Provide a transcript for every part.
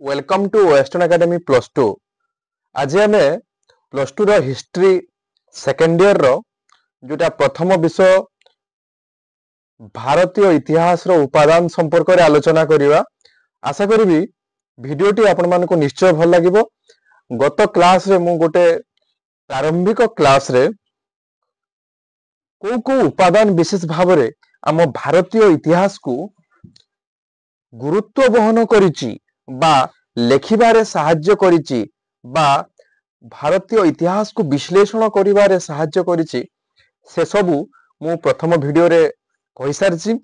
Welcome to Western Academy plus two. आज आम plus two history second year जोटा प्रथम विषय भारतीय इतिहास उपादान संपर्क में आलोचना करवा। आशा करी भिडियोटी आपण मानक निश्चय भल लगे। गत क्लास रे मु गोटे प्रारंभिक क्लास रे को उपादान विशेष भाव रे आम भारतीय इतिहास को गुरुत्व बहन करिछि बा लेखिबारे साहाय्य करिछि बा भारतीय इतिहास को विश्लेषण करिबारे साहाय्य करिछि से सबु मु प्रथम वीडियो रे कहि सारिछि।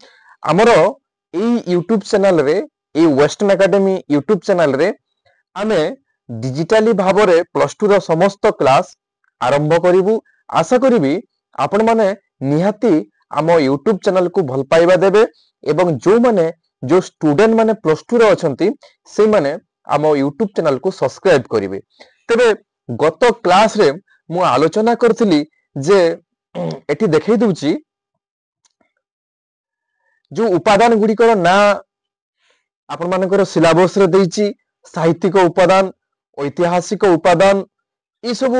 हमरो एई यूट्यूब चैनल रे एई वेस्टर्न एकेडमी यूट्यूब चैनल रे आमे डिजिटली भाव रे प्लस टू रो समस्त क्लास आरंभ करिवु। आशा करिवि आपण माने निहाती आम यूट्यूब चैनल को भल पाइबा देबे एवं जो माने जो स्टूडेंट माने प्लस टू रे अछंती से माने आम यूट्यूब चैनल को सब्सक्राइब करिवे। तबे गत क्लास रे मु आलोचना करथिली जे एठी देखै दउची जो उपादान गुड़िकर ना आपण मानकर सिलेबस रे देइची साहित्यिक उपादान ऐतिहासिक उपादान ई सब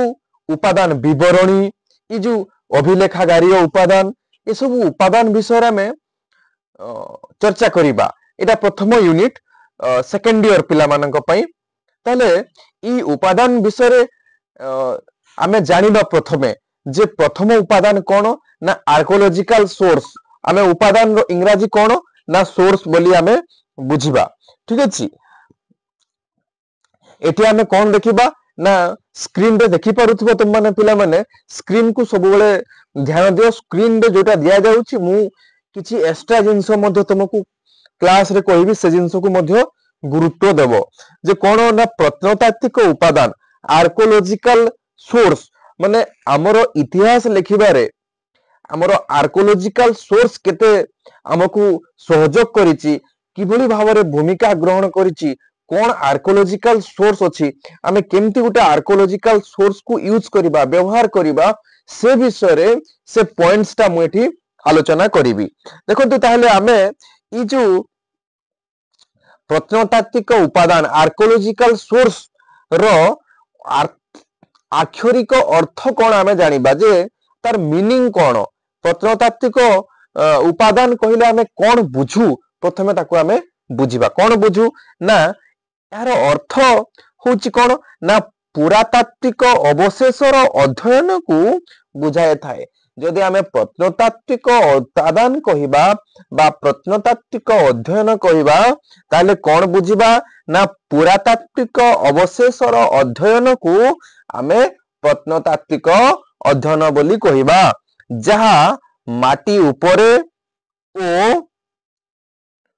उपादान विवरणी ई जो अभिलेखागारी उपादान ये सब उपादान विषय में चर्चा करिबा। एटा प्रथम यूनिट सेकेंड इयर पिला मानक पई। ताले ई उपादान विषय रे आमे जानिबा प्रथमे जे प्रथम उपादान कोन ना आर्कोलॉजिकल सोर्स। आमे उपादान रो इंग्रजी कोन ना सोर्स बोली आमे बुझिबा। ठीक अछि। एठी आमे कोन देखिबा ना स्क्रीन रे देखि पारुथबो तुम माने पिला माने स्क्रीन को सब बेले ध्यान दियो। स्क्रीन रे जोटा दिया जाउची मु किछि एक्स्ट्रा जिंस मध्ये तुमको क्लास रे कहबी से जिंस को मध्ये गुरुत्व देबो जे कोन ना प्रत्नतात्विक उपादान आर्कोलॉजिकल सोर्स माने हमरो इतिहास लेखिबारे हमरो आर्कोलॉजिकल सोर्स केते हमकु सहयोग करिछि किबोली भाबरे भूमिका ग्रहण करिछि कौन आर्कोलॉजिकल सोर्स अछि आमे केमती गुटे आर्कोलॉजिकल सोर्स को यूज करिबा व्यवहार करिबा से विषय रे से पॉइंट्स ता मु एठी आलोचना करिवि। देखंतु ताहले आमे ई जो प्रत्नतात्विक उपादान आर्कोलॉजिकल सोर्स रो आक्षरिक अर्थ कोन आमे जानिबा जे तार मीनिंग कोन प्रत्नतात्विक उपादान कहिले आमे कोन बुझू प्रथमे ताको आमे बुझिबा। कोन बुझू ना यार अर्थ होची कोन ना पुरातात्विक अवशेषर अध्ययन को बुझाए थाए। जदि आमे प्रत्नतात्विक उपादान कहिबा बा प्रत्नतात्विक अध्ययन कहिबा ताले कोन बुझिबा ना पुरातात्विक अवशेषर अध्ययन को आमे प्रत्नतात्विक अध्ययन बोली कहिबा जहा माटी उपरे ओ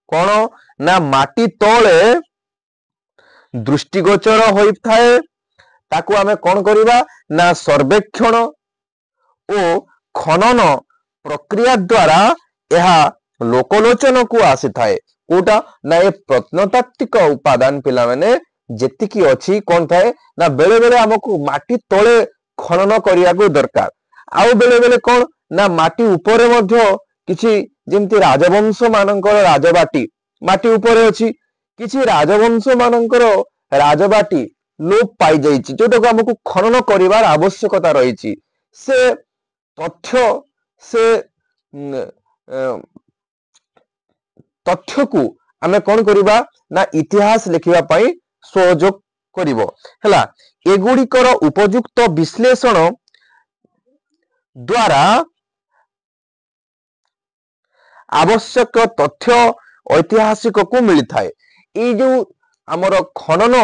कोन ना माटी तळे दृष्टिगोचर होई थाए ताकू आमे कोन करिबा ना सर्वेक्षण ओ खनन प्रक्रिया द्वारा यह लोकलोचन को आसी थाए। कोटा ना ए प्रत्नतात्विक उपादान पिला माने जेतिकी अछि कोन थाए ना बेले बेले हमकु माटी तळे खनन करिया को दरकार आउ बेले बेले कोन ना माटी ऊपर मध्य किछि जेंति राजवंश मानकर राजबाटी माटी ऊपर अछि किछि राजवंश मानकर राजबाटी लोप पाई जाइछि जोटा को हमकु खनन करिवार आवश्यकता रहिछि से तथ्य से तथ्य को आमे कोन करिबा ना इतिहास लिखिबा पई सहयोग करिवो हला। एगुडीकर उपयुक्त विश्लेषण द्वारा आवश्यक तथ्य ऐतिहासिक को मिली थाए। ए जो हमर खनन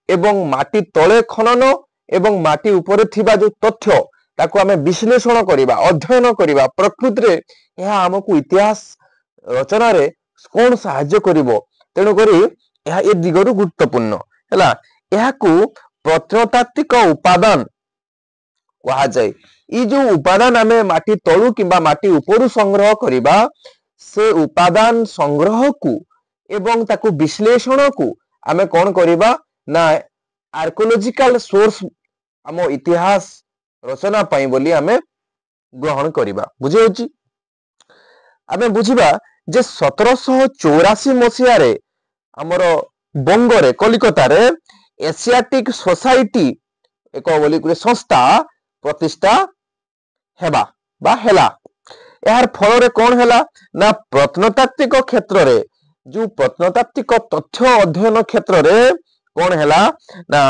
एवं माटी तळे खनन एवं माटी ऊपर थिबा जो तथ्य ताको आमे विश्लेषण करिबा अध्ययन करिबा प्रकृति रे यह हमकु इतिहास रचना रे कोन सहाय्य करिवो तेनु करी यह ए दिगरु गुरुत्वपूर्ण हला। यह को प्रत्नतात्विक उपादान कहा जाय। ई जो उपादान आमे माटी तळु किबा माटी ऊपरु संग्रह करिबा से उपादान संग्रह को एवं ताको विश्लेषण को आमे कोन करिबा ना आर्कोलॉजिकल सोर्स आम इतिहास रचना पाई बोली आमे ग्रहण करिबा। बुझे होची आमे बुझिबा जे 1784 मसिया रे हमर बंगरे कलिकतार एशियाटिक सोसाइटी एक बोली संस्था प्रतिष्ठा हेबा बा हेला। यार फल कौन है ना प्रत्नतात्विक क्षेत्र में जो प्रत्नतात्विक तथ्य अध्ययन क्षेत्र में कौन है ना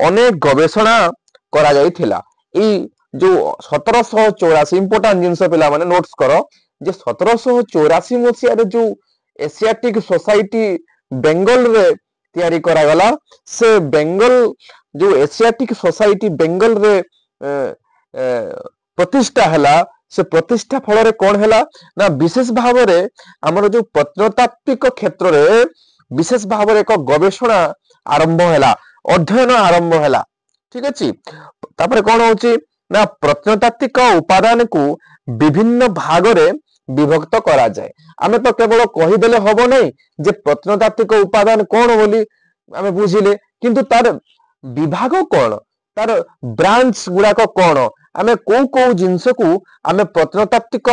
अनेक गवेषणा करा जाइथिला। जो 1784 इंपोर्टाट जिनस पिला माने नोट्स करो जे 1784 मसीह जो एशियाटिक सोसाइटी बेंगल रे तैयारी करा गला। से बेंगल जो एशियाटिक सोसाइटी बेंगल रे प्रतिष्ठा हैला। से प्रतिष्ठा फल कौन है ना विशेष भाव में आमर जो प्रत्नतात्विक क्षेत्र में विशेष भाव में एक गवेषणा आरंभ है अध्ययन आरंभ है। ठीक अच्छे तापर कौन होची ना प्रत्नतात्विक उपादान को विभिन्न भाग में विभक्त करा जाए। आमे तो केवल कहीदेले हम नहीं जे प्रत्नतात्विक उपादान कौन बोली आमे बुझिले किंतु तार विभाग कौन तार ब्रांच गुड़ाक कौन आमे को जिनस को आमे प्रत्नतात्विक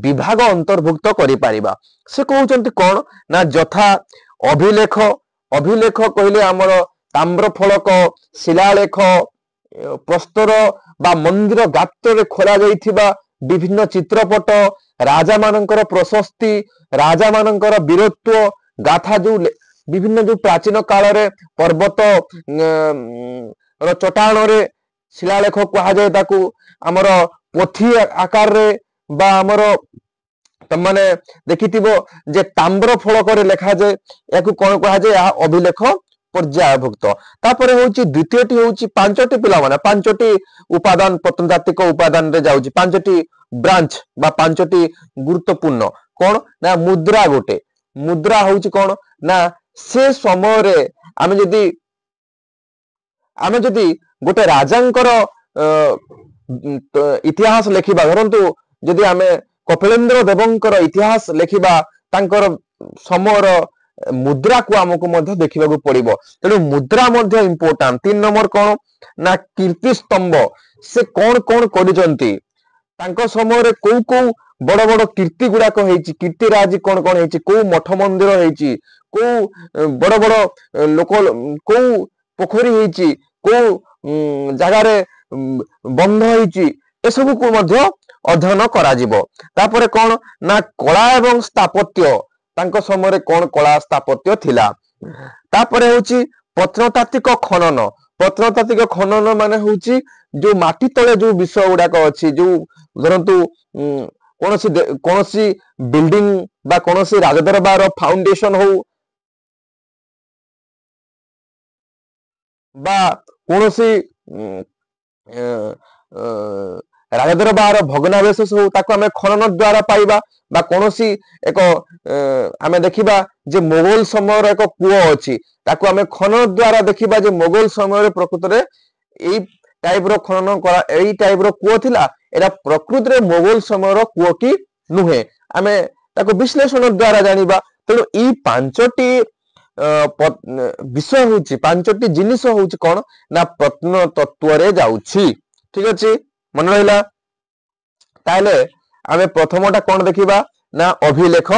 विभाग अंतर्भुक्त करि परिबा। से कहउचंती कौन ना यथा अभिलेख अभिलेख कहले आमर ताम्रफलक शिलालेख प्रस्तर बा मंदिर गात्र खोला जाइथिबा विभिन्न चित्रपट राजा मानकर प्रशस्ति राजा मानकर वीरत्व गाथा जो विभिन्न जो प्राचीन काल रे पर्वत चट्टाण रे शिलालेख कहा जाए ताकू आमर पोथी आकार रे बा आमर तमाने देखिथिबो जे ताम्र फलक रे लिखा जाए याकू कोन कहा जाए या अभिलेख पर्यायभुक्त। तापर होची द्वितीयटी होची पांचटी पिला माने पांचटी उपादान प्रत्नतात्विक उपादान रे जाउची पांचटी ब्रांच बा पांचटी गुरुत्वपूर्ण कौन ना मुद्रा गोटे मुद्रा होची कौन ना से समय रे आमे जदी गोटे राजांकर इतिहास लेखिबा धरंतु जदी आमे कपिलेन्द्र देवंकर इतिहास लेखिबा तांकर समयर मुद्रा को आमको मध्य देखिबा को पड़िबो। तेणु मुद्रा मध्य इंपोर्टेंट। 3 नंबर कौन ना कीर्ति स्तंभ से कौन कौन करिजंती तांको समय रे को बड़ बड़ कीर्ति गुड़ाक होईची कीर्तिराज कौन कौन होईची को मठ मंदिर होईची को बड़ बड़ लोक को पोखरी होईची को जगह रे बंध होईची ए सब को मध्य अध्ययन करा जिवो। तापरे कौन ना कला एवं स्थापत्य तांको समय रे कौन कला स्थापत्य थिला। तापरे होची प्रत्नतात्विक खनन। प्रत्नतात्विक खनन माने होची जो माटी तले जो विषय गुड़ाक अच्छी जो धरतु कौन बिल्डिंग बा कौन राजदरबार फाउंडेशन हो बा कौन राजदरबार भग्नावशेष हो ताको आमे खनन द्वारा पाइबा बा कौन एक आमे देखिबा जे मोगल समय एक कूओ अच्छी ताको आमे खनन द्वारा देखिबा जे मोगल समय प्रकृत रे एई टाइप रो खनन करा एई टाइप रो कूओ थिला एरा प्रकृत रे मोगल समय रो कूओ की नुहे आमे ताको विश्लेषण द्वारा जानिबा। तेणु ई पांचटी विषय होची पांचटी जिनिस होची कोन ना प्रत्नतत्व रे जाउची। ठीक अछि मन रहिला। ताले आमे प्रथमटा कोन देखिबा ना अभिलेख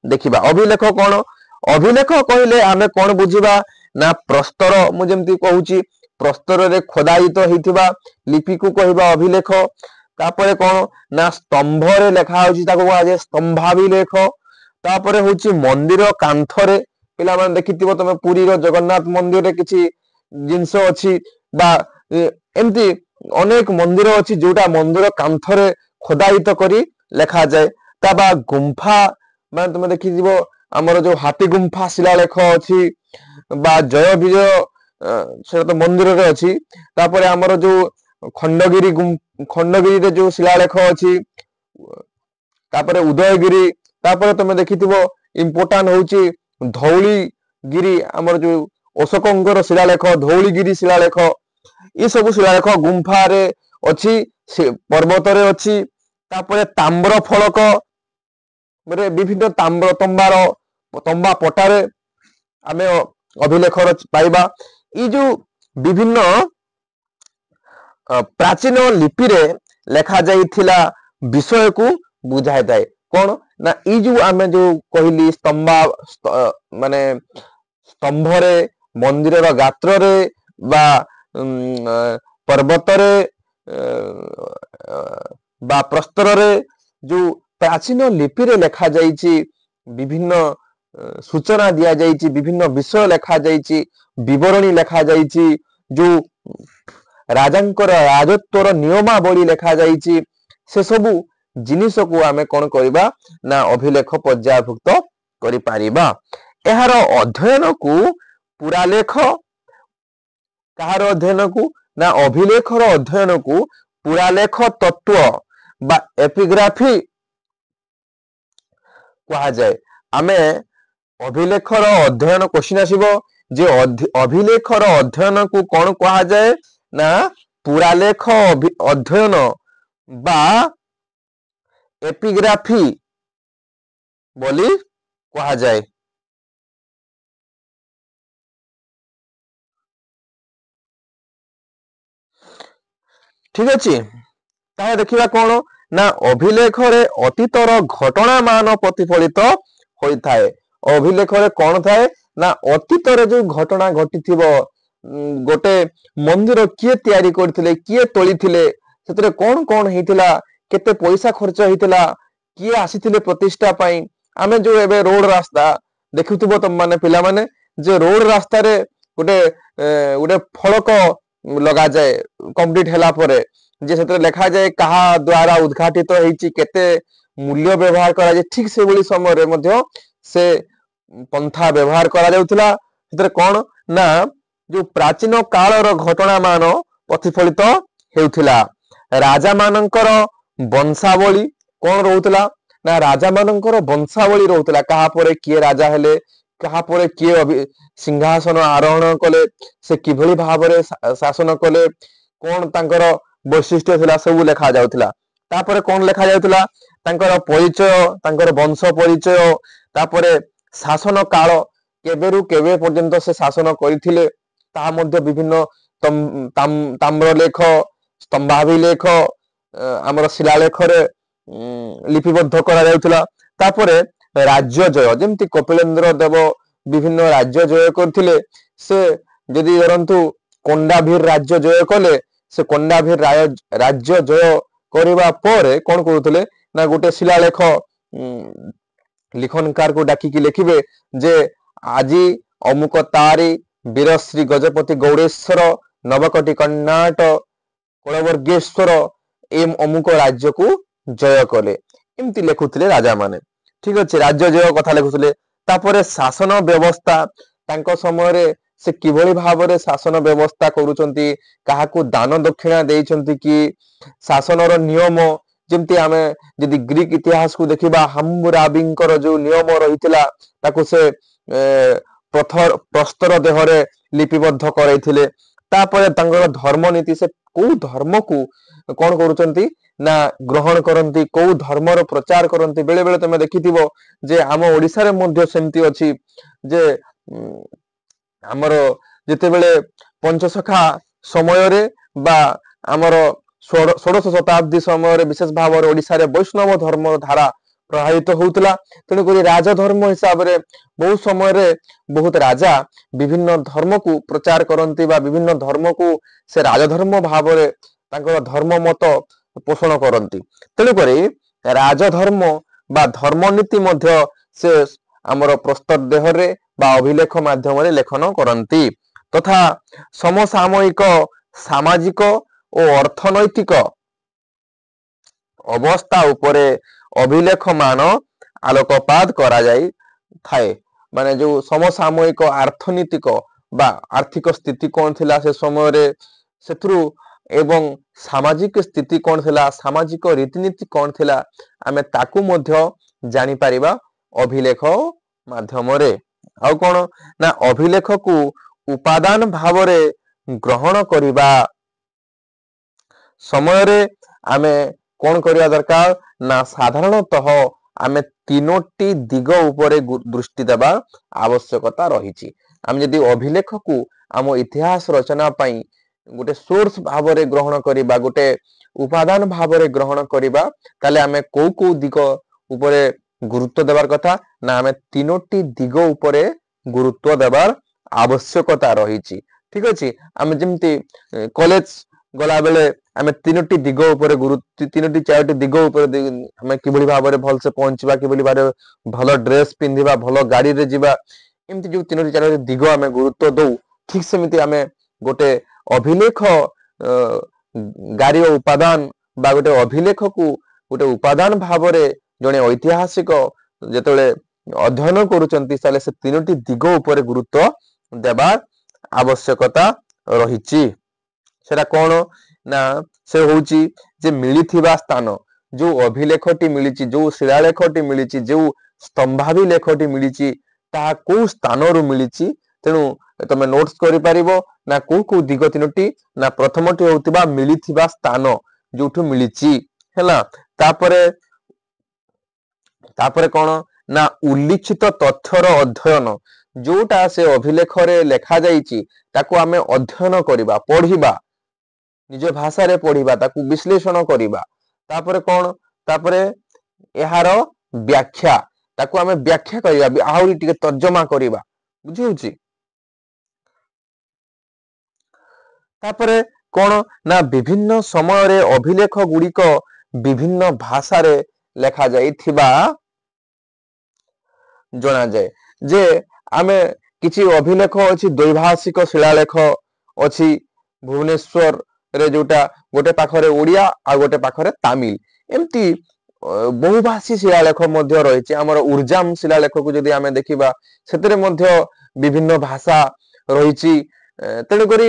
देखिबा। अभिलेख कोन अभिलेख कहले आमे कोन बुझिबा ना प्रस्तर मु जेमति कहूची प्रस्तर रे खोदायित होइथिबा लिपि को कहबा अभिलेख। तापरे कोन ना स्तंभ रे लेखा होची ताको कहा जे स्तंभाभिलेख। तापरे होची मंदिर कांथरे पिला माने देखिथिबो तमे पुरी रो जगन्नाथ मंदिर रे किछि जिंस अछि बा एमती अनेक मंदिर अछि जोटा मंदिर कांथरे खोदायित करी लेखा जाए। ताबा गुंफा माने तमे देखिथिबो हमर जो हाथी गुंफा शिलालेख अछि बा जय विजय से तो मंदिर रे अछि। तापरे हमर जो खंडगिरी रे जो शिलालेख अछि तापरे उदयगिरी। तापरे तमे देखिथिबो इंपोर्टेंट होची धौलीगिरी हमर जो अशोकंकर शिलालेख धौलीगिरी शिलालेख ये सब शिलालेख गुंफा रे अछि पर्वत रे अछि। तापरे ताम्र फलक रे विभिन्न ताम्र तंबा पटारे आमे अभिलेख पाइबा। ई जो विभिन्न प्राचीन लिपि रे लेखा जाइथिला विषय को बुझाई थाए। कौन ना ई जो आमे जो कहली स्तंभा माने स्तंभरे मंदिर गात्रे बा पर्वतरे बा प्रस्तर जो प्राचीन लिपि रे लिखा जाइछि विभिन्न सूचना दिया जाइछि विभिन्न विषय लिखा जाइछि विवरणी लिखा जाइछि जो राजांकर राजत्वर नियमावली लिखा जाइछि से सबु जिनिस को आमे कोन करिबा ना अभिलेख पर्यायभुक्त करि पारिबा। एहार अध्ययन को पुरालेख कहार अध्ययन को ना अभिलेखर अध्ययन को पुरालेख तत्व बा एपिग्राफी कहा जाए। आमे अभिलेखर अध्ययन क्वेश्चन आसीबो जे अभिलेखर अध्ययन को कोन कहा जाए ना पुरालेख अध्ययन बा एपिग्राफी बोली कहा जाए। ठीक अछि ताहे देखिबा कोन ना अभिलेख रे अतीतर घटना मान प्रतिफलित होई थाए। अभिलेख रे कोन थाए ना अतीत रे जो घटना घटिथिबो गोटे मंदिर किए तयारी करथिले किए तोलिथिले सेतरे कोन कोन हेतिला केते पैसा खर्च हेतिला किए आसीथिले प्रतिष्ठा पई। आमे जो एबे रोड रास्ता देखुथिबो तम माने पिला माने जे रोड रास्ता रे गोटे गोटे फलक लगा जाए कंप्लीट हैला परे जे सेतरे लिखा जाए कहा द्वारा उद्घाटित हेछि केते मूल्य व्यवहार करा जाए ठीक से बोली समय रे मध्य से पंथा व्यवहार करा जाउथला। सेतरे कोन ना जो प्राचीन कालर घटना मान प्रतिफलित हेउथिला। राजा मानकर वंशावली कोन रहउथला ना राजा मानकर वंशावली रहउथला कहा परे किए राजा हेले कहा परे किए सिंहासन आरोहण कले से किभली भाबरे शासन कले कोन तांकर वैशिष्ट्य थिला सब लिखा जाउथला। तापरे कोन लिखा जाउथला तांकर परिचय तांकर वंश परिचय तापरे शासन काल केबेरु केबे पर्यंत से शासन करिथिले ता मध्ये विभिन्न ताम्रलेख स्तंभाभिलेख हमर शिलालेख रे लिपिबद्ध करा जाउथला। तापरे राज्य जय जेमति कपिलेंद्र देव विभिन्न राज्य जय करथिले से यदि धरंतु कोंडाभीर राज्य जय कले से कोंडाभीर राज्य जय करबा परे कोन करूथले ना गोटे शिलालेख लिखनकार को डाकी की लिखिबे जे आजी अमुक तारी वीरश्री गजपति गौड़ेश्वर नवकटी कर्णाट कलवर्गेश्वर एम अमुक राज्य को जय कले एमती लिखुथिले राजा माने। ठीक अछि राज्य जय कथा लिखुथिले। तापरे शासन व्यवस्था तांको समय रे से किभली भाबरे शासन व्यवस्था करूचंती काहाकू दान दक्षिणा देइचंती कि शासनर नियम जेमती आमे यदि ग्रीक इतिहास को देखिबा हम्मुराबींकर जो नियम रहितला ताको से प्रस्तर देहरे लिपिबद्ध करैथिले। तापरे तांगर धर्म नीति से को धर्म को कोन करूचंती ना ग्रहण करंती को धर्मर प्रचार करंती। बेले बेले तमे देखिथिबो जे आम ओडिसा रे मध्ये सेमती अछि जे हमर जेते बेले पंचसखा समय रे बा हमर 16 शताब्दी समय रे विशेष भाव रे ओडिसा रे वैष्णव धर्म धारा प्रभावित होउतला। तेणु करी राजधर्म हिसाब रे बहुत समय रे बहुत राजा विभिन्न धर्म को प्रचार करंती बा विभिन्न धर्म को से राजधर्म भाव रे तांकर धर्म मत पोषण करंती। तेणु करी राजधर्म बा धर्मनीति मध्य से हमर प्रस्तर देह रे बा अभिलेख माध्यम रे लेखन करंती तथा समसामयिक सामाजिक और अर्थनैतिक अवस्था उपरे अभिलेख मान आलोकपात करा जाई थाए। माने जो समसामयिक अर्थनीतिक बा आर्थिक स्थिति कौन थिला से समय रे सेथरु एवं सामाजिक स्थिति कौन थिला सामाजिक रीतिनीति कौन थिला आमे ताकू मध्य जानि परिबा अभिलेख माध्यम रे। आउ कोन ना अभिलेख को उपादान भाव रे ग्रहण करिबा समय रे आमे कोन करिया दरकार ना साधारणतः आमे तीनोटी दिग उपरे दृष्टि देबा आवश्यकता रहिछि। आमे यदि अभिलेख को आम इतिहास रचना पई गोटे सोर्स भाव रे ग्रहण करिबा गोटे उपादान भाव रे ग्रहण करिबा ताले आमे को दिग उपरे गुरुत्व देबार कथा ना आमे तीनोटी दिग उपरे ଗୁରୁତ୍ୱ ଦେବାର ଆବଶ୍ୟକତା ରହିଛି। ଠିକ ଅଛି, ଆମେ ଯେମିତି କଲେଜ ଗଲା ବେଳେ ଆମେ ତିନୋଟି ଦିଗ ଉପରେ ତିନୋଟି ଚାରୋଟି ଦିଗ ଉପରେ ଆମେ କିଭଳି ଭାବରେ ଭଲସେ ପହଞ୍ଚିବା, କିଭଳି ଭାବରେ ଭଲ ଡ୍ରେସ ପିନ୍ଧିବା, ଭଲ ଗାଡିରେ ଯିବା, ଏମିତି ଯୋଉ ତିନୋଟି ଚାରୋଟି ଦିଗ ଆମେ ଗୁରୁତ୍ୱ ଦଉ, ଠିକ ସେମିତି ଆମେ ଗୋଟେ ଅଭିଲେଖ ଗାରିର ଉପାଦାନ ବା ଗୋଟେ ଅଭିଲେଖକୁ ଗୋଟେ ଉପାଦାନ ଭାବରେ ଜଣେ ଐତିହାସିକ ଯେତେବେଳେ ଅଧ୍ୟୟନ କରୁଛନ୍ତି, ତାହେଲେ ସେ ତିନୋଟି ଦିଗ ଉପରେ ଗୁରୁତ୍ୱ ଦେବା ଆବଶ୍ୟକତା ରହିଛି। ସେଟା କଣ ନା, ସେ ହଉଛି ଯେ ମିଳିଥିବା ସ୍ଥାନ, ଯୋଉ ଅଭିଲେଖଟି ମିଳିଛି, ଯୋଉ ଶିଳାଲେଖଟି ମିଳିଛି, ଯୋଉ ସ୍ତମ୍ଭାଭିଲେଖଟି ମିଳିଛି, ତାହା କୋଉ ସ୍ଥାନରୁ ମିଳିଛି। ତେଣୁ ତମେ ନୋଟ୍ସ କରିପାରିବ ନା କୋଉ କୋଉ ଦିଗ ତିନୋଟି, ନା ପ୍ରଥମଟି ହଉଥିବା ମିଳିଥିବା ସ୍ଥାନ ଯୋଉଠୁ ମିଳିଛି ହେଲା। ତାପରେ କଣ ନା ଉଲ୍ଲିଖିତ ତଥ୍ୟର ଅଧ୍ୟୟନ, ଯୋଉଟା ସେ ଅଭିଲେଖରେ ଲେଖା ଯାଇଛି ତାକୁ ଆମେ ଅଧ୍ୟୟନ କରିବା, ପଢିବା, ନିଜ ଭାଷାରେ ପଢିବା, ତାକୁ ବିଶ୍ଳେଷଣ କରିବା। ତାପରେ କଣ, ତାପରେ ଏହାର ବ୍ୟାଖ୍ୟା, ତାକୁ ଆମେ ବ୍ୟାଖ୍ୟା କରିବା, ଆହୁରି ଟିକେ ତର୍ଜମା କରିବା, ବୁଝି ହଉଛି। ତାପରେ କଣ ନା ବିଭିନ୍ନ ସମୟରେ ଅଭିଲେଖ ଗୁଡିକ ବିଭିନ୍ନ ଭାଷାରେ ଲେଖା ଯାଇଥିବା ଜଣାଯାଏ। ଯେ ଆମେ କିଛି ଅଭିଲେଖ ଅଛି, ଦ୍ୱୈଭାଷିକ ଶିଳାଲେଖ ଅଛି ଭୁବନେଶ୍ୱରରେ, ଯୋଉଟା ଗୋଟେ ପାଖରେ ଓଡିଆ ଆଉ ଗୋଟେ ପାଖରେ ତାମିଲ, ଏମିତି ବହୁଭାଷୀ ଶିଳାଲେଖ ମଧ୍ୟ ରହିଛି। ଆମର ଉର୍ଜାମ ଶିଳାଲେଖକୁ ଯଦି ଆମେ ଦେଖିବା, ସେଥିରେ ମଧ୍ୟ ବିଭିନ୍ନ ଭାଷା ରହିଛି। ତେଣୁକରି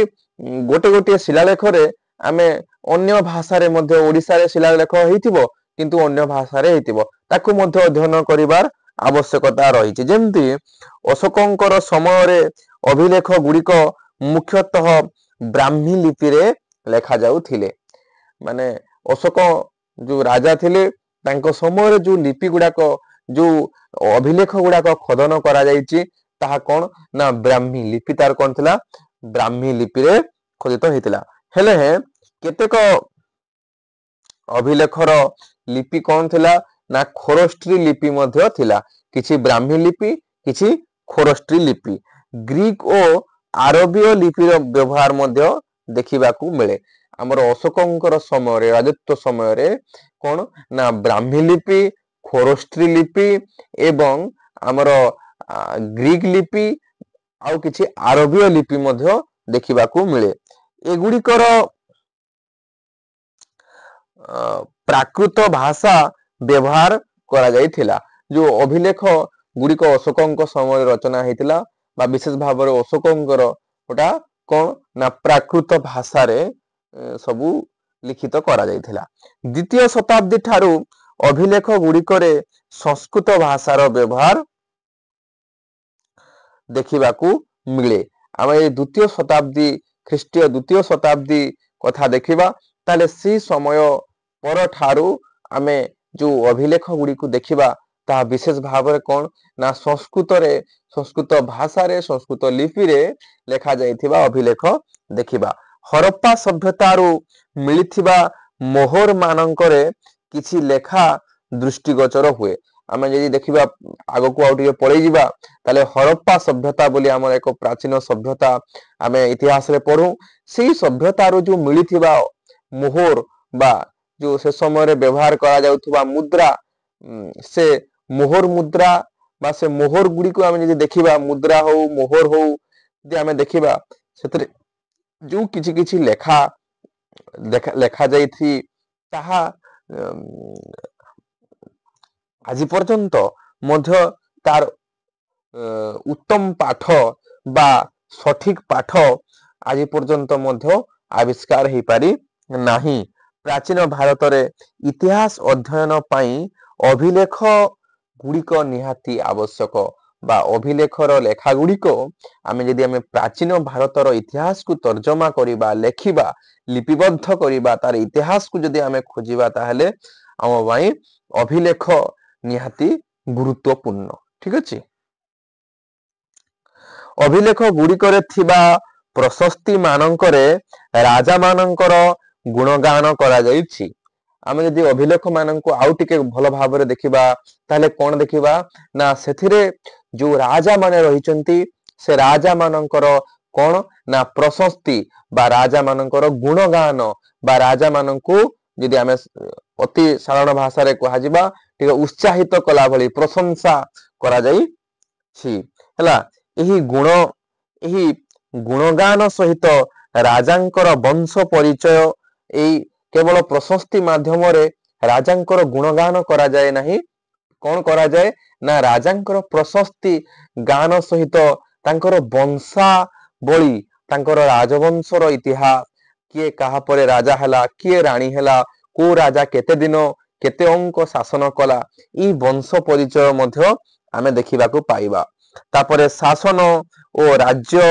ଗୋଟେ ଗୋଟିଏ ଶିଳାଲେଖରେ ଆମେ ଅନ୍ୟ ଭାଷାରେ ମଧ୍ୟ, ଓଡିଶାରେ ଶିଳାଲେଖ ହେଇଥିବ କିନ୍ତୁ ଅନ୍ୟ ଭାଷାରେ ହେଇଥିବ, ତାକୁ ମଧ୍ୟ ଅଧ୍ୟୟନ କରିବାର ଆବଶ୍ୟକତା ରହିଛି। ଯେମିତି ଅଶୋକଙ୍କର ସମୟରେ ଅଭିଲେଖ ଗୁଡିକ ମୁଖ୍ୟତଃ ବ୍ରାହ୍ମୀ ଲିପିରେ ଲେଖା ଯାଉଥିଲେ। ମାନେ ଅଶୋକ ଯୋଉ ରାଜା ଥିଲେ, ତାଙ୍କ ସମୟରେ ଯୋଉ ଲିପି ଗୁଡାକ, ଯୋଉ ଅଭିଲେଖ ଗୁଡାକ ଖୋଦନ କରାଯାଇଛି, ତାହା କଣ ନା ବ୍ରାହ୍ମୀ ଲିପି, ତାର କଣ ଥିଲା, ବ୍ରାହ୍ମୀ ଲିପିରେ ଖୋଦିତ ହେଇଥିଲା। ହେଲେ କେତେକ ଅଭିଲେଖର ଲିପି କଣ ଥିଲା ନା ଖୋରଷ୍ଟ୍ରୀ ଲିପି ମଧ୍ୟ ଥିଲା। କିଛି ବ୍ରାହ୍ମୀ ଲିପି, କିଛି ଖୋରଷ୍ଟ୍ରୀ ଲିପି। ଗ୍ରୀକ ଓ ଆରବୀୟ ଲିପିର ବ୍ୟବହାର ମଧ୍ୟ ଦେଖିବାକୁ ମିଳେ। ଆମର ଅଶୋକଙ୍କର ସମୟରେ, ରାଜତ୍ୱ ସମୟରେ କଣ ନା ବ୍ରାହ୍ମୀ ଲିପି, ଖୋରଷ୍ଟ୍ରୀ ଲିପି ଏବଂ ଆମର ଗ୍ରୀକ ଲିପି ଆଉ କିଛି ଆରବୀୟ ଲିପି ମଧ୍ୟ ଦେଖିବାକୁ ମିଳେ। ଏଗୁଡିକର ପ୍ରାକୃତ ଭାଷା ବ୍ୟବହାର କରାଯାଇଥିଲା। ଯୋଉ ଅଭିଲେଖ ଗୁଡିକ ଅଶୋକଙ୍କ ସମୟରେ ରଚନା ହେଇଥିଲା, ବା ବିଶେଷ ଭାବରେ ଅଶୋକଙ୍କର ଗୋଟା କଣ ନା ପ୍ରାକୃତ ଭାଷାରେ ସବୁ ଲିଖିତ କରାଯାଇଥିଲା। ଦ୍ୱିତୀୟ ଶତାବ୍ଦୀ ଠାରୁ ଅଭିଲେଖ ଗୁଡିକରେ ସଂସ୍କୃତ ଭାଷାର ବ୍ୟବହାର ଦେଖିବାକୁ ମିଳେ। ଆମେ ଏଇ ଦ୍ୱିତୀୟ ଶତାବ୍ଦୀ, ଖ୍ରୀଷ୍ଟୀୟ ଦ୍ୱିତୀୟ ଶତାବ୍ଦୀ କଥା ଦେଖିବା, ତାହେଲେ ସେ ସମୟ ପରଠାରୁ ଆମେ ଯୋଉ ଅଭିଲେଖ ଗୁଡିକୁ ଦେଖିବା, ତାହା ବିଶେଷ ଭାବରେ କଣ ନା ସଂସ୍କୃତରେ, ସଂସ୍କୃତ ଭାଷାରେ, ସଂସ୍କୃତ ଲିପିରେ ଲେଖା ଯାଇଥିବା ଅଭିଲେଖ ଦେଖିବା। ହରପ୍ପା ସଭ୍ୟତାରୁ ମିଳିଥିବା ମୋହର ମାନଙ୍କରେ କିଛି ଲେଖା ଦୃଷ୍ଟିଗୋଚର ହୁଏ। ଆମେ ଯଦି ଦେଖିବା, ଆଗକୁ ଆଉ ଟିକେ ପଳେଇ ଯିବା, ତାହେଲେ ହରପ୍ପା ସଭ୍ୟତା ବୋଲି ଆମର ଏକ ପ୍ରାଚୀନ ସଭ୍ୟତା ଆମେ ଇତିହାସରେ ପଢୁ। ସେଇ ସଭ୍ୟତାରୁ ଯୋଉ ମିଳିଥିବା ମୋହର ବା ଯୋଉ ସେ ସମୟରେ ବ୍ୟବହାର କରାଯାଉଥିବା ମୁଦ୍ରା, ସେ ମୋହର ମୁଦ୍ରା ବା ସେ ମୋହର ଗୁଡିକୁ ଆମେ ଯଦି ଦେଖିବା, ମୁଦ୍ରା ହଉ ମୋହର ହଉ ଯଦି ଆମେ ଦେଖିବା, ସେଥିରେ ଯୋଉ କିଛି କିଛି ଲେଖା ଯାଇଛି, ତାହା ଆଜି ପର୍ଯ୍ୟନ୍ତ ମଧ୍ୟ ତାର ଉତ୍ତମ ପାଠ ବା ସଠିକ ପାଠ ଆଜି ପର୍ଯ୍ୟନ୍ତ ମଧ୍ୟ ଆବିଷ୍କାର ହେଇପାରି ନାହିଁ। ପ୍ରାଚୀନ ଭାରତରେ ଇତିହାସ ଅଧ୍ୟୟନ ପାଇଁ ଅଭିଲେଖ ଗୁଡିକ ନିହାତି ଆବଶ୍ୟକ, ବା ଅଭିଲେଖର ଲେଖା ଗୁଡିକ ଆମେ ପ୍ରାଚୀନ ଭାରତର ଇତିହାସକୁ ତର୍ଜମା କରିବା, ଲେଖିବା, ଲିପିବଦ୍ଧ କରିବା, ତାର ଇତିହାସକୁ ଯଦି ଆମେ ଖୋଜିବା, ତାହେଲେ ଆମ ପାଇଁ ଅଭିଲେଖ ନିହାତି ଗୁରୁତ୍ୱପୂର୍ଣ୍ଣ। ଠିକ ଅଛି। ଅଭିଲେଖ ଗୁଡିକରେ ଥିବା ପ୍ରଶସ୍ତି ମାନଙ୍କରେ ରାଜା ମାନଙ୍କର ଗୁଣଗାନ କରାଯାଇଛି। ଆମେ ଯଦି ଅଭିଲେଖ ମାନଙ୍କୁ ଆଉ ଟିକେ ଭଲ ଭାବରେ ଦେଖିବା ତାହେଲେ କଣ ଦେଖିବା ନା ସେଥିରେ ଯୋଉ ରାଜା ମାନେ ରହିଛନ୍ତି ସେ ରାଜା ମାନଙ୍କର କଣ ନା ପ୍ରଶସ୍ତି ବା ରାଜା ମାନଙ୍କର ଗୁଣଗାନ ବା ରାଜା ମାନଙ୍କୁ ଯଦି ଆମେ ଅତି ସାଧାରଣ ଭାଷାରେ କୁହାଯିବା ଟିକେ ଉତ୍ସାହିତ କଲା ଭଳି ପ୍ରଶଂସା କରାଯାଇଛି ହେଲା। ଏହି ଗୁଣଗାନ ସହିତ ରାଜାଙ୍କର ବଂଶ ପରିଚୟ ଏଇ କେବଳ ପ୍ରଶସ୍ତି ମାଧ୍ୟମରେ ରାଜାଙ୍କର ଗୁଣଗାନ କରାଯାଏ ନାହିଁ। କଣ କରାଯାଏ ନା ରାଜାଙ୍କର ପ୍ରଶସ୍ତି ଗାନ ସହିତ ତାଙ୍କର ବଂଶାବଳୀ ତାଙ୍କର ରାଜବଂଶର ଇତିହାସ କିଏ କାହା ପରେ ରାଜା ହେଲା କିଏ ରାଣୀ ହେଲା କୋଉ ରାଜା କେତେ ଦିନ କେତେ ଅଙ୍କ ଶାସନ କଲା ଏଇ ବଂଶ ପରିଚୟ ମଧ୍ୟ ଆମେ ଦେଖିବାକୁ ପାଇବା। ତାପରେ ଶାସନ ଓ ରାଜ୍ୟ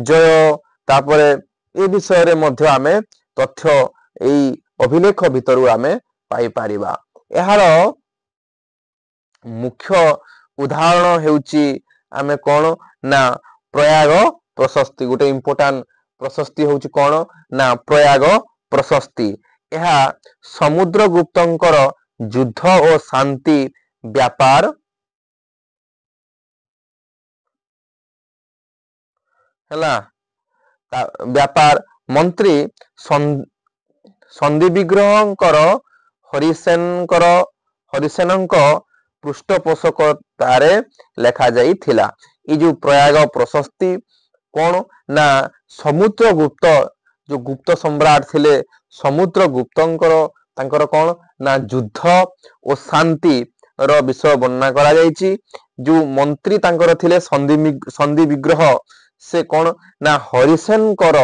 ଜୟ ତାପରେ ଏ ବିଷୟରେ ମଧ୍ୟ ଆମେ ତଥ୍ୟ ଏଇ ଅଭିଲେଖ ଭିତରୁ ଆମେ ପାଇପାରିବା। ଏହାର ମୁଖ୍ୟ ଉଦାହରଣ ହେଉଛି ଆମେ କଣ ନା ପ୍ରୟାଗ ପ୍ରଶସ୍ତି ଗୋଟେ ଇମ୍ପୋର୍ଟାଣ୍ଟ ପ୍ରଶସ୍ତି ହଉଛି କଣ ନା ପ୍ରୟାଗ ପ୍ରଶସ୍ତି। ଏହା ସମୁଦ୍ରଗୁପ୍ତଙ୍କର ଯୁଦ୍ଧ ଓ ଶାନ୍ତି ବ୍ୟାପାର ହେଲା ବ୍ୟାପାର ମନ୍ତ୍ରୀ ସନ୍ଧି ବିଗ୍ରହଙ୍କର ହରିସେନଙ୍କ ପୃଷ୍ଠପୋଷକତାରେ ଲେଖା ଯାଇଥିଲା। ଏଇ ଯୋଉ ପ୍ରୟାଗ ପ୍ରଶସ୍ତି କଣ ନା ସମୁଦ୍ରଗୁପ୍ତ ଯୋଉ ଗୁପ୍ତ ସମ୍ରାଟ ଥିଲେ ସମୁଦ୍ରଗୁପ୍ତଙ୍କର ତାଙ୍କର କଣ ନା ଯୁଦ୍ଧ ଓ ଶାନ୍ତି ର ବିଷୟ ବର୍ଣ୍ଣନା କରାଯାଇଛି। ଯୋଉ ମନ୍ତ୍ରୀ ତାଙ୍କର ଥିଲେ ସନ୍ଧି ବିଗ୍ରହ ସେ କଣ ନା ହରିସେନଙ୍କର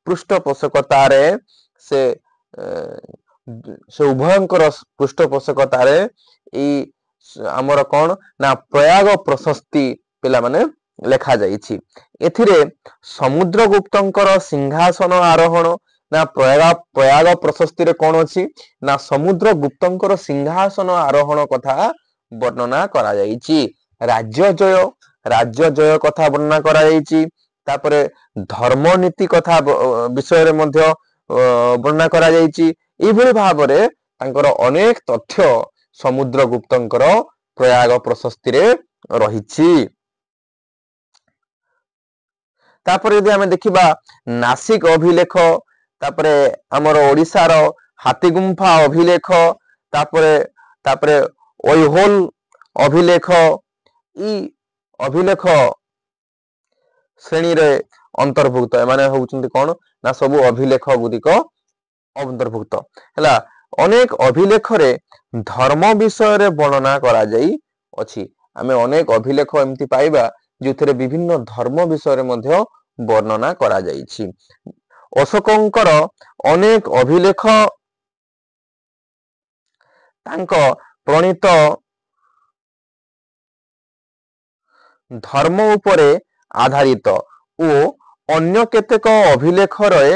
ପୃଷ୍ଠପୋଷକତାରେ ସେ ଉଭୟଙ୍କର ପୃଷ୍ଠପୋଷକତାରେ ଏଇ ଆମର କଣ ନା ପ୍ରୟାଗ ପ୍ରଶସ୍ତି ପିଲାମାନେ ଲେଖା ଯାଇଛି। ଏଥିରେ ସମୁଦ୍ରଗୁପ୍ତଙ୍କର ସିଂହାସନ ଆରୋହଣ ନା ପ୍ରୟାଗ ପ୍ରଶସ୍ତିରେ କଣ ଅଛି ନା ସମୁଦ୍ରଗୁପ୍ତଙ୍କର ସିଂହାସନ ଆରୋହଣ କଥା ବର୍ଣ୍ଣନା କରାଯାଇଛି। ରାଜ୍ୟ ଜୟ କଥା ବର୍ଣ୍ଣନା କରାଯାଇଛି। ତାପରେ ଧର୍ମ ନୀତି କଥା ବିଷୟରେ ମଧ୍ୟ ବର୍ଣ୍ଣନା କରାଯାଇଛି। ଏଇଭଳି ଭାବରେ ତାଙ୍କର ଅନେକ ତଥ୍ୟ ସମୁଦ୍ରଗୁପ୍ତଙ୍କର ପ୍ରୟାଗ ପ୍ରଶସ୍ତିରେ ରହିଛି। ତାପରେ ଯଦି ଆମେ ଦେଖିବା ନାସିକ ଅଭିଲେଖ ତାପରେ ଆମର ଓଡିଶାର ହାତୀଗୁମ୍ଫା ଅଭିଲେଖ ତାପରେ ଐହୋଲ ଅଭିଲେଖ ଇ ଅଭିଲେଖ ଶ୍ରେଣୀରେ ଅନ୍ତର୍ଭୁକ୍ତ। ଏମାନେ ହଉଛନ୍ତି କଣ ନା ସବୁ ଅଭିଲେଖ ଗୁଡିକ ଅନ୍ତର୍ଭୁକ୍ତ ହେଲା। ଅନେକ ଅଭିଲେଖରେ ଧର୍ମ ବିଷୟରେ ବର୍ଣ୍ଣନା କରାଯାଇ ଅଛି। ଆମେ ଅନେକ ଅଭିଲେଖ ଏମିତି ପାଇବା ଯେଉଁଥିରେ ବିଭିନ୍ନ ଧର୍ମ ବିଷୟରେ ମଧ୍ୟ ବର୍ଣ୍ଣନା କରାଯାଇଛି। ଅଶୋକଙ୍କର ଅନେକ ଅଭିଲେଖ ତାଙ୍କ ପ୍ରଣୀତ ଧର୍ମ ଉପରେ ଆଧାରିତ ଓ ଅନ୍ୟ କେତେକ ଅଭିଲେଖରେ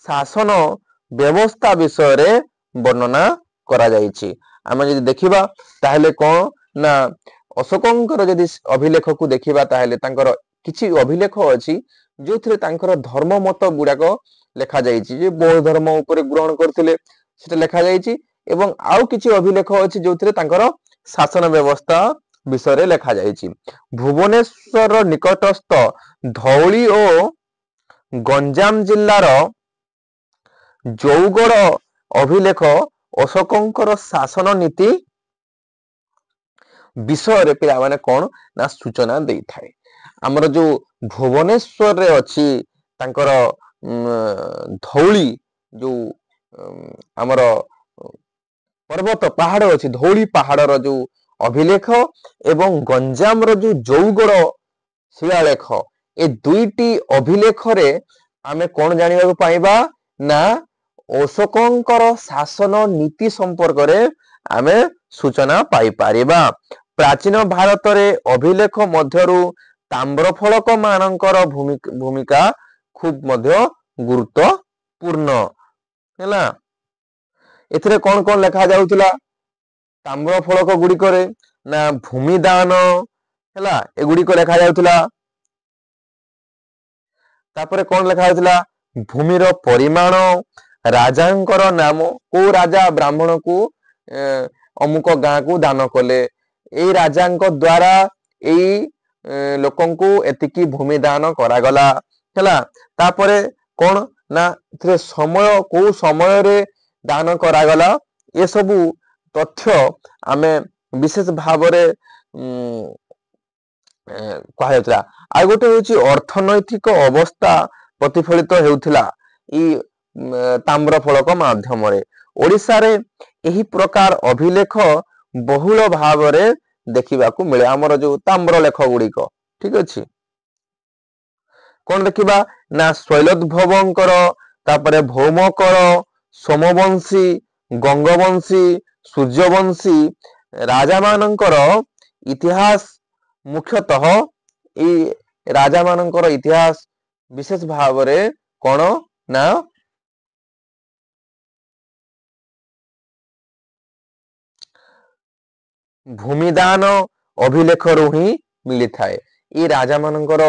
ଶାସନ ବ୍ୟବସ୍ଥା ବିଷୟରେ ବର୍ଣ୍ଣନା କରାଯାଇଛି। ଆମେ ଯଦି ଦେଖିବା ତାହେଲେ କଣ ନା ଅଶୋକଙ୍କର ଯଦି ଅଭିଲେଖକୁ ଦେଖିବା ତାହେଲେ ତାଙ୍କର କିଛି ଅଭିଲେଖ ଅଛି ଯୋଉଥିରେ ତାଙ୍କର ଧର୍ମ ମତ ଗୁଡାକ ଲେଖାଯାଇଛି ଯେ ବୌଦ୍ଧ ଧର୍ମ ଉପରେ ଗ୍ରହଣ କରିଥିଲେ ସେଟା ଲେଖାଯାଇଛି। ଏବଂ ଆଉ କିଛି ଅଭିଲେଖ ଅଛି ଯୋଉଥିରେ ତାଙ୍କର ଶାସନ ବ୍ୟବସ୍ଥା ବିଷୟରେ ଲେଖାଯାଇଛି। ଭୁବନେଶ୍ୱର ନିକଟସ୍ଥ ଧଉଳି ଓ ଗଞ୍ଜାମ ଜିଲ୍ଲାର ଜଉଗଡ ଅଭିଲେଖ ଅଶୋକଙ୍କର ଶାସନ ନୀତି ବିଷୟରେ ପିଲାମାନେ କଣ ନା ସୂଚନା ଦେଇଥାଏ। ଆମର ଯୋଉ ଭୁବନେଶ୍ୱରରେ ଅଛି ତାଙ୍କର ଧଉଳି ଯୋଉ ଆମର ପର୍ବତ ପାହାଡ ଅଛି ଧଉଳି ପାହାଡର ଯୋଉ ଅଭିଲେଖ ଏବଂ ଗଞ୍ଜାମର ଯୋଉ ଜଉଗଡ ଶିଳାଲେଖ ଏ ଦୁଇଟି ଅଭିଲେଖରେ ଆମେ କଣ ଜାଣିବାକୁ ପାଇବା ନା ଅଶୋକଙ୍କର ଶାସନ ନୀତି ସମ୍ପର୍କରେ ଆମେ ସୂଚନା ପାଇପାରିବା। ପ୍ରାଚୀନ ଭାରତରେ ଅଭିଲେଖ ମଧ୍ୟରୁ ତାମ୍ର ଫଳକ ମାନଙ୍କର ଭୂମିକା ଖୁବ ମଧ୍ୟ ଗୁରୁତ୍ୱପୂର୍ଣ୍ଣ ହେଲା। ଏଥିରେ କଣ କଣ ଲେଖା ଯାଉଥିଲା ତାମ୍ର ଫଳକ ଗୁଡିକରେ ନା ଭୂମି ଦାନ ହେଲା ଏଗୁଡିକ ଲେଖା ଯାଉଥିଲା। ତାପରେ କଣ ଲେଖା ଯାଉଥିଲା ଭୂମିର ପରିମାଣ ରାଜାଙ୍କର ନାମ, କୋଉ ରାଜା ବ୍ରାହ୍ମଣ କୁ ଅମୁକ ଗାଁ କୁ ଦାନ କଲେ, ଏଇ ରାଜାଙ୍କ ଦ୍ଵାରା ଏଇ ଲୋକଙ୍କୁ ଏତିକି ଭୂମି ଦାନ କରାଗଲା ହେଲା। ତାପରେ କଣ ନା ଏଥିରେ ସମୟ, କୋଉ ସମୟରେ ଦାନ କରାଗଲା, ଏସବୁ ତଥ୍ୟ ଆମେ ବିଶେଷ ଭାବରେ କୁହାଯାଉଥିଲା। ଆଉ ଗୋଟେ ହଉଛି ଅର୍ଥନୈତିକ ଅବସ୍ଥା ପ୍ରତିଫଳିତ ହେଉଥିଲା ଏଇ ତାମ୍ର ଫଳକ ମାଧ୍ୟମରେ। ଓଡିଶାରେ ଏହି ପ୍ରକାର ଅଭିଲେଖ ବହୁଳ ଭାବରେ ଦେଖିବାକୁ ମିଳେ, ଆମର ଯୋଉ ତାମ୍ର ଲେଖ ଗୁଡିକ। ଠିକ ଅଛି, କଣ ଦେଖିବା ନା ଶୈଲୋଦ୍ଭବଙ୍କର, ତାପରେ ଭୌମକର, ସୋମବଂଶୀ, ଗଙ୍ଗବଂଶୀ, ସୂର୍ଯ୍ୟବଂଶୀ ରାଜା ମାନଙ୍କର ଇତିହାସ, ମୁଖ୍ୟତଃ ଏଇ ରାଜା ମାନଙ୍କର ଇତିହାସ ବିଶେଷ ଭାବରେ କଣ ନା ଭୂମିଦାନ ଅଭିଲେଖରୁ ହିଁ ମିଳିଥାଏ। ଏଇ ରାଜା ମାନଙ୍କର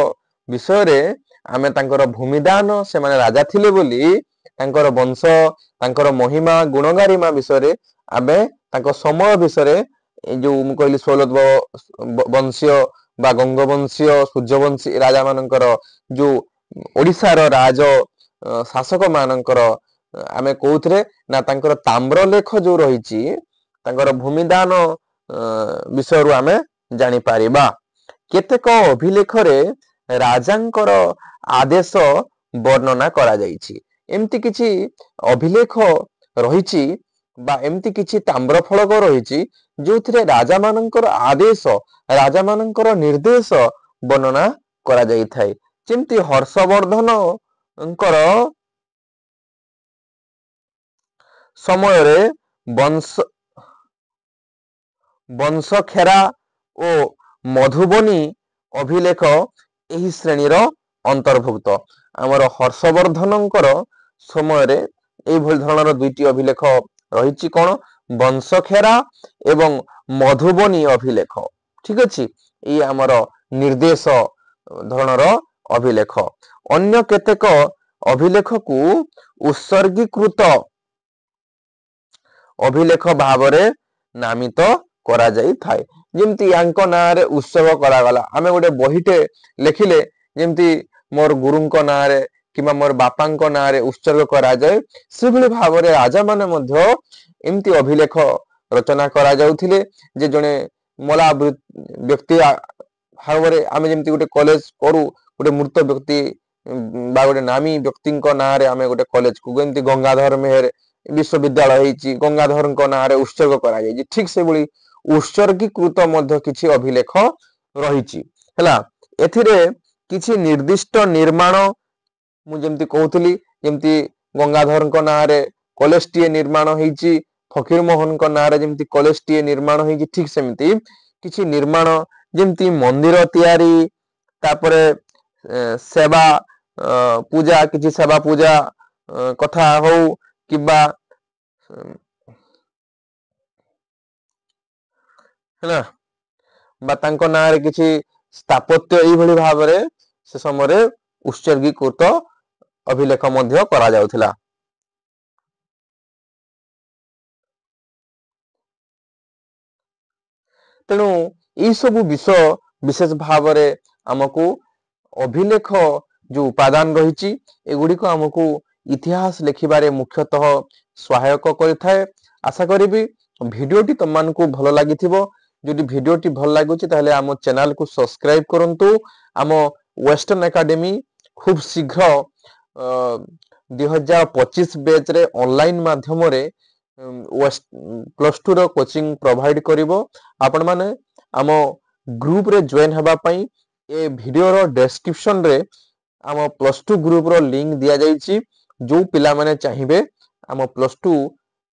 ବିଷୟରେ ଆମେ ତାଙ୍କର ଭୂମିଦାନ, ସେମାନେ ରାଜା ଥିଲେ ବୋଲି ତାଙ୍କର ବଂଶ, ତାଙ୍କର ମହିମା ଗୁଣଗାରିମା ବିଷୟରେ, ଆମେ ତାଙ୍କ ସମୟ ବିଷୟରେ, ଏଇ ଯୋଉ ମୁଁ କହିଲି ବଂଶୀୟ ବା ଗଙ୍ଗବଂଶୀୟ, ସୂର୍ଯ୍ୟବଂଶୀ ରାଜା ମାନଙ୍କର, ଯୋଉ ଓଡିଶାର ରାଜ ଶାସକ ମାନଙ୍କର, ଆମେ କୋଉଥିରେ ନା ତାଙ୍କର ତାମ୍ରଲେଖ ଯୋଉ ରହିଛି, ତାଙ୍କର ଭୂମିଦାନ ବିଷୟରୁ ଆମେ ଜାଣିପାରିବା। କେତେକ ଅଭିଲେଖରେ ରାଜାଙ୍କର ଆଦେଶ ବର୍ଣ୍ଣନା କରାଯାଇଛି। ଏମିତି କିଛି ଅଭିଲେଖ ରହିଛି ବା ଏମିତି କିଛି ତାମ୍ର ଫଳକ ରହିଛି ଯୋଉଥିରେ ରାଜା ମାନଙ୍କର ଆଦେଶ, ରାଜା ମାନଙ୍କର ନିର୍ଦ୍ଦେଶ ବର୍ଣ୍ଣନା କରାଯାଇଥାଏ। ଯେମିତି ହର୍ଷବର୍ଦ୍ଧନଙ୍କର ସମୟରେ ବଂଶଖେରା ଓ ମଧୁବନୀ ଅଭିଲେଖ ଏହି ଶ୍ରେଣୀର ଅନ୍ତର୍ଭୁକ୍ତ। ଆମର ହର୍ଷବର୍ଦ୍ଧନଙ୍କର ସମୟରେ ଏଇଭଳି ଧରଣର ଦୁଇଟି ଅଭିଲେଖ ରହିଛି, କଣ ବଂଶଖେରା ଏବଂ ମଧୁବନୀ ଅଭିଲେଖ। ଠିକ ଅଛି, ଏଇ ଆମର ନିର୍ଦ୍ଦେଶ ଧରଣର ଅଭିଲେଖ। ଅନ୍ୟ କେତେକ ଅଭିଲେଖକୁ ଉତ୍ସର୍ଗୀକୃତ ଅଭିଲେଖ ଭାବରେ ନାମିତ କରାଯାଇଥାଏ। ଯେମିତି ୟାଙ୍କ ନାଁରେ ଉତ୍ସର୍ଗ କରାଗଲା, ଆମେ ଗୋଟେ ବହିଟେ ଲେଖିଲେ ଯେମିତି ମୋର ଗୁରୁଙ୍କ ନାଁରେ କିମ୍ବା ମୋର ବାପାଙ୍କ ନାଁରେ ଉତ୍ସର୍ଗ କରାଯାଏ, ସେଭଳି ଭାବରେ ରାଜା ମାନେ ମଧ୍ୟ ଏମିତି ଅଭିଲେଖ ରଚନା କରାଯାଉଥିଲେ। ଯେ ଜଣେ ମଲା ବ୍ୟକ୍ତି ଭାବରେ, ଆମେ ଯେମିତି ଗୋଟେ କଲେଜ କରୁ, ଗୋଟେ ମୃତ ବ୍ୟକ୍ତି ବା ଗୋଟେ ନାମୀ ବ୍ୟକ୍ତିଙ୍କ ନାଁରେ ଆମେ ଗୋଟେ କଲେଜକୁ, ଯେମିତି ଗଙ୍ଗାଧର ମେହେର ବିଶ୍ୱବିଦ୍ୟାଳୟ ହେଇଛି, ଗଙ୍ଗାଧରଙ୍କ ନାଁରେ ଉତ୍ସର୍ଗ କରାଯାଇଛି। ଠିକ ସେଭଳି ଉତ୍ସର୍ଗୀକୃତ ମଧ୍ୟ କିଛି ଅଭିଲେଖ ରହିଛି ହେଲା। ଏଥିରେ କିଛି ନିର୍ଦ୍ଦିଷ୍ଟ ନିର୍ମାଣ, ମୁଁ ଯେମିତି କହୁଥିଲି, ଯେମିତି ଗଙ୍ଗାଧରଙ୍କ ନାଁରେ କଲେଜଟିଏ ନିର୍ମାଣ ହେଇଛି, ଫକୀର ମୋହନଙ୍କ ନାଁରେ ଯେମିତି କଲେଜଟିଏ ନିର୍ମାଣ ହେଇଛି, ଠିକ ସେମିତି କିଛି ନିର୍ମାଣ, ଯେମିତି ମନ୍ଦିର ତିଆରି, ତାପରେ ସେବା ପୂଜା, କିଛି ସେବା ପୂଜା କଥା ହଉ କିମ୍ବା ହେଲା ବା ତାଙ୍କ ନାଁରେ କିଛି ସ୍ଥାପତ୍ୟ, ଏଇଭଳି ଭାବରେ ସେ ସମୟରେ ଉତ୍ସର୍ଗୀକୃତ ଅଭିଲେଖ ମଧ୍ୟ କରାଯାଉଥିଲା। ତେଣୁ ଏଇ ସବୁ ବିଷୟ ବିଶେଷ ଭାବରେ ଆମକୁ ଅଭିଲେଖ ଯୋଉ ଉପାଦାନ ରହିଛି, ଏଗୁଡିକ ଆମକୁ ଇତିହାସ ଲେଖିବାରେ ମୁଖ୍ୟତଃ ସହାୟକ କରିଥାଏ। ଆଶା କରିବି ଭିଡିଓଟି ତମମାନଙ୍କୁ ଭଲ ଲାଗିଥିବ। ଯଦି ଭିଡିଓଟି ଭଲ ଲାଗୁଛି ତାହେଲେ ଆମ ଚ୍ୟାନେଲକୁ ସବସ୍କ୍ରାଇବ କରନ୍ତୁ। ଆମ ୱେଷ୍ଟର୍ଣ୍ଣ ଏକାଡେମୀ ଖୁବ ଶୀଘ୍ର 2025 ବ୍ୟାଚରେ ଅନଲାଇନ ମାଧ୍ୟମରେ +2 ର କୋଚିଂ ପ୍ରୋଭାଇଡ କରିବ। ଆପଣ ମାନେ ଆମ ଗ୍ରୁପରେ ଜଏନ ହେବା ପାଇଁ ଏ ଭିଡିଓର ଡେସ୍କ୍ରିପସନରେ ଆମ +2 ଗ୍ରୁପର ଲିଙ୍କ ଦିଆଯାଇଛି। ଯୋଉ ପିଲାମାନେ ଚାହିଁବେ ଆମ +2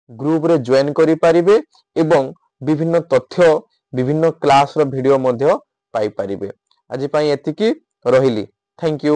ଗ୍ରୁପରେ ଜଏନ କରିପାରିବେ ଏବଂ ବିଭିନ୍ନ ତଥ୍ୟ, ବିଭିନ୍ନ କ୍ଲାସର ଭିଡିଓ ମଧ୍ୟ ପାଇପାରିବେ। ଆଜି ପାଇଁ ଏତିକି, ରହିଲି। Thank you.